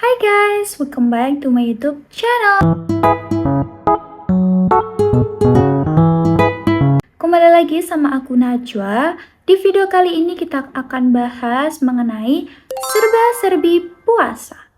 Hi guys, welcome back to my YouTube channel. Kembali lagi sama aku Najwa. Di video kali ini kita akan bahas mengenai serba-serbi puasa.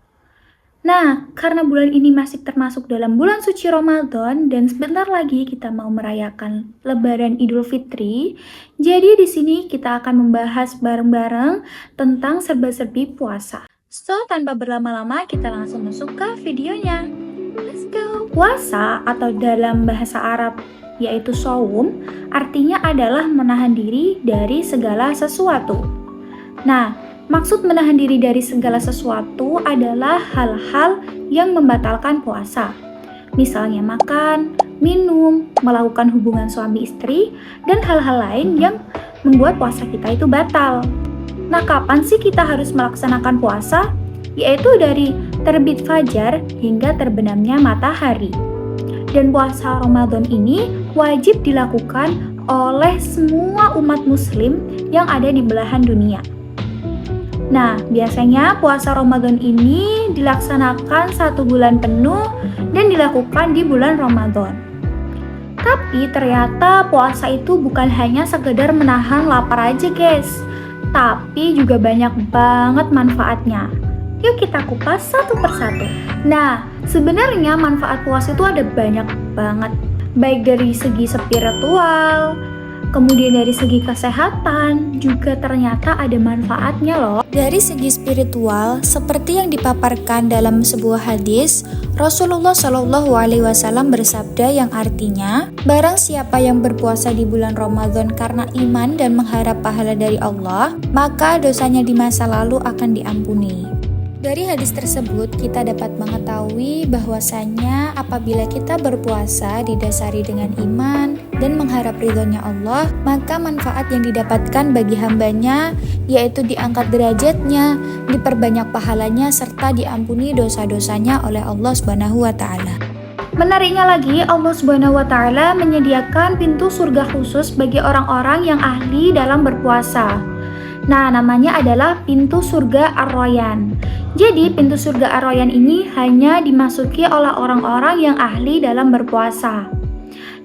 Nah, karena bulan ini masih termasuk dalam bulan suci Ramadan dan sebentar lagi kita mau merayakan Lebaran Idul Fitri, jadi di sini kita akan membahas bareng-bareng tentang serba-serbi puasa. So, tanpa berlama-lama kita langsung masuk ke videonya. Let's go! Puasa atau dalam bahasa Arab yaitu shaum, artinya adalah menahan diri dari segala sesuatu. Nah, maksud menahan diri dari segala sesuatu adalah hal-hal yang membatalkan puasa. Misalnya makan, minum, melakukan hubungan suami istri, dan hal-hal lain yang membuat puasa kita itu batal. Nah, kapan sih kita harus melaksanakan puasa? Yaitu dari terbit fajar hingga terbenamnya matahari. Dan puasa Ramadan ini wajib dilakukan oleh semua umat muslim yang ada di belahan dunia. Nah, biasanya puasa Ramadan ini dilaksanakan 1 bulan penuh dan dilakukan di bulan Ramadan. Tapi ternyata puasa itu bukan hanya sekedar menahan lapar aja guys, tapi juga banyak banget manfaatnya. Yuk kita kupas satu persatu. Nah, sebenarnya manfaat puasa itu ada banyak banget. Baik dari segi spiritual, kemudian dari segi kesehatan, juga ternyata ada manfaatnya loh. Dari segi spiritual, seperti yang dipaparkan dalam sebuah hadis, Rasulullah Shallallahu Alaihi Wasallam bersabda yang artinya, barang siapa yang berpuasa di bulan Ramadan karena iman dan mengharap pahala dari Allah, maka dosanya di masa lalu akan diampuni. Dari hadis tersebut, kita dapat mengetahui bahwasannya apabila kita berpuasa didasari dengan iman dan mengharap ridhonya Allah, maka manfaat yang didapatkan bagi hambanya yaitu diangkat derajatnya, diperbanyak pahalanya, serta diampuni dosa-dosanya oleh Allah Subhanahu wa Ta'ala. Menariknya lagi, Allah Subhanahu wa Ta'ala menyediakan pintu surga khusus bagi orang-orang yang ahli dalam berpuasa. Nah, namanya adalah pintu surga Ar-Rayyan. Jadi, pintu surga Ar-Rayyan ini hanya dimasuki oleh orang-orang yang ahli dalam berpuasa.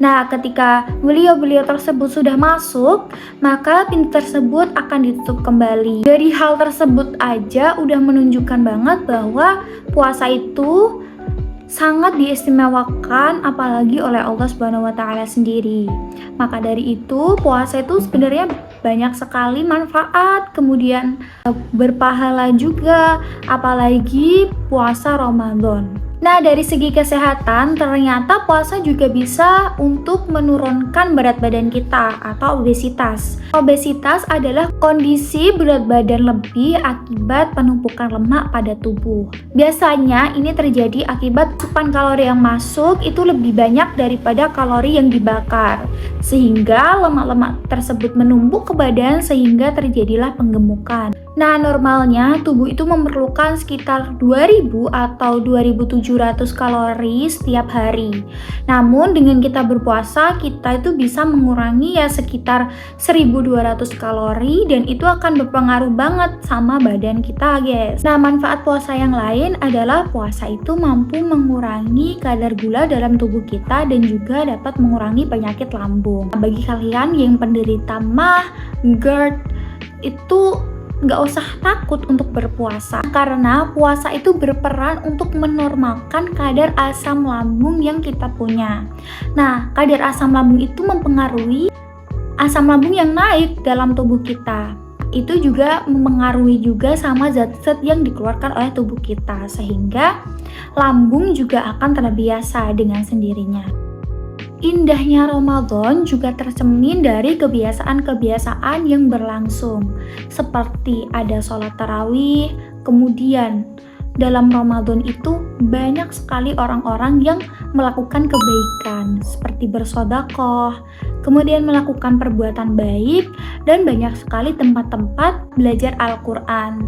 Nah, ketika beliau-beliau tersebut sudah masuk, maka pintu tersebut akan ditutup kembali. Dari hal tersebut aja udah menunjukkan banget bahwa puasa itu sangat diistimewakan apalagi oleh Allah Subhanahu wa Ta'ala sendiri. Maka dari itu puasa itu sebenarnya banyak sekali manfaat, kemudian berpahala juga, apalagi puasa Ramadan. Nah, dari segi kesehatan, ternyata puasa juga bisa untuk menurunkan berat badan kita atau obesitas. Obesitas adalah kondisi berat badan lebih akibat penumpukan lemak pada tubuh. Biasanya ini terjadi akibat asupan kalori yang masuk itu lebih banyak daripada kalori yang dibakar, sehingga lemak-lemak tersebut menumpuk ke badan sehingga terjadilah penggemukan. Nah, normalnya tubuh itu memerlukan sekitar 2000 atau 2700 kalori setiap hari. Namun dengan kita berpuasa, kita itu bisa mengurangi ya sekitar 1200 kalori dan itu akan berpengaruh banget sama badan kita, guys. Nah, manfaat puasa yang lain adalah puasa itu mampu mengurangi kadar gula dalam tubuh kita dan juga dapat mengurangi penyakit lambung. Nah, bagi kalian yang penderita MAH, GERD, itu nggak usah takut untuk berpuasa karena puasa itu berperan untuk menormalkan kadar asam lambung yang kita punya. Nah, kadar asam lambung itu mempengaruhi asam lambung yang naik dalam tubuh kita. Itu juga mempengaruhi juga sama zat-zat yang dikeluarkan oleh tubuh kita sehingga lambung juga akan terbiasa dengan sendirinya. Indahnya Ramadan juga tercermin dari kebiasaan-kebiasaan yang berlangsung, seperti ada sholat tarawih, kemudian dalam Ramadan itu banyak sekali orang-orang yang melakukan kebaikan, seperti bersedekah, kemudian melakukan perbuatan baik, dan banyak sekali tempat-tempat belajar Al-Quran.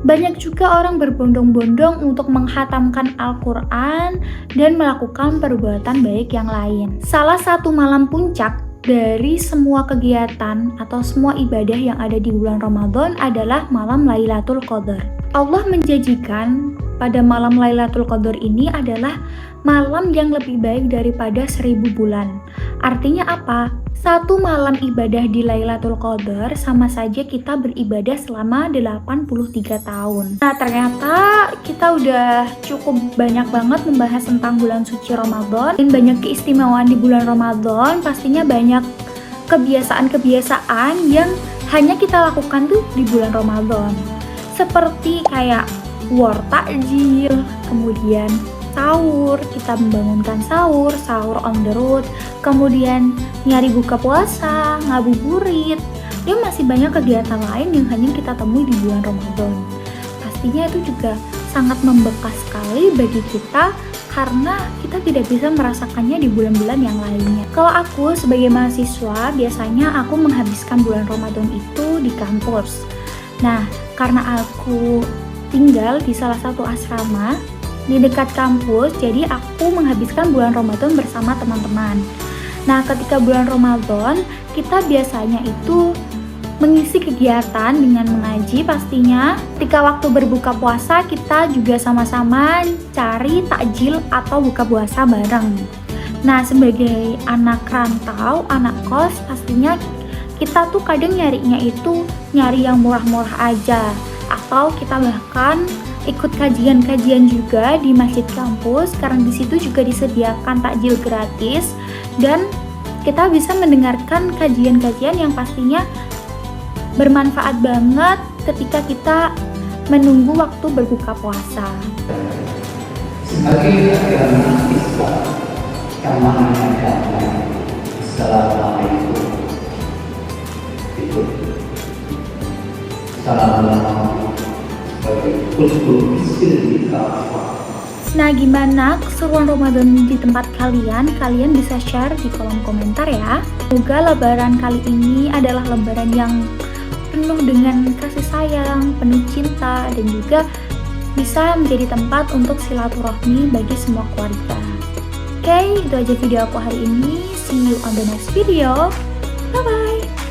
Banyak juga orang berbondong-bondong untuk menghatamkan Al-Quran dan melakukan perbuatan baik yang lain. Salah satu malam puncak dari semua kegiatan atau semua ibadah yang ada di bulan Ramadan adalah malam Lailatul Qadar. Allah menjanjikan pada malam Lailatul Qadar ini adalah malam yang lebih baik daripada 1000 bulan. Artinya apa? Satu malam ibadah di Lailatul Qadar sama saja kita beribadah selama 83 tahun. Nah, ternyata kita udah cukup banyak banget membahas tentang bulan suci Ramadan dan banyak keistimewaan di bulan Ramadan. Pastinya banyak kebiasaan-kebiasaan yang hanya kita lakukan tuh di bulan Ramadan. Seperti kayak war takjil, kemudian sahur, kita membangunkan sahur on the road, kemudian nyari buka puasa, ngabuburit, dan masih banyak kegiatan lain yang hanya kita temui di bulan Ramadan. Pastinya itu juga sangat membekas sekali bagi kita karena kita tidak bisa merasakannya di bulan-bulan yang lainnya. Kalau aku sebagai mahasiswa, biasanya aku menghabiskan bulan Ramadan itu di kampus. Nah, karena aku tinggal di salah satu asrama di dekat kampus, jadi aku menghabiskan bulan Ramadan bersama teman-teman. Nah, ketika bulan Ramadan, kita biasanya itu mengisi kegiatan dengan mengaji pastinya. Ketika waktu berbuka puasa, kita juga sama-sama cari takjil atau buka puasa bareng. Nah, sebagai anak rantau, anak kos, pastinya kita tuh kadang nyarinya itu nyari yang murah-murah aja. Atau kita bahkan ikut kajian-kajian juga di masjid kampus karena di situ juga disediakan takjil gratis dan kita bisa mendengarkan kajian-kajian yang pastinya bermanfaat banget ketika kita menunggu waktu berbuka puasa. Sebagai agama Islam yang mengatakan Assalamualaikum itu Assalamualaikum. Nah, gimana keseruan Ramadan di tempat kalian? Kalian bisa share di kolom komentar ya. Semoga lebaran kali ini adalah lebaran yang penuh dengan kasih sayang, penuh cinta, dan juga bisa menjadi tempat untuk silaturahmi bagi semua keluarga. Oke, itu aja video aku hari ini. See you on the next video. Bye-bye.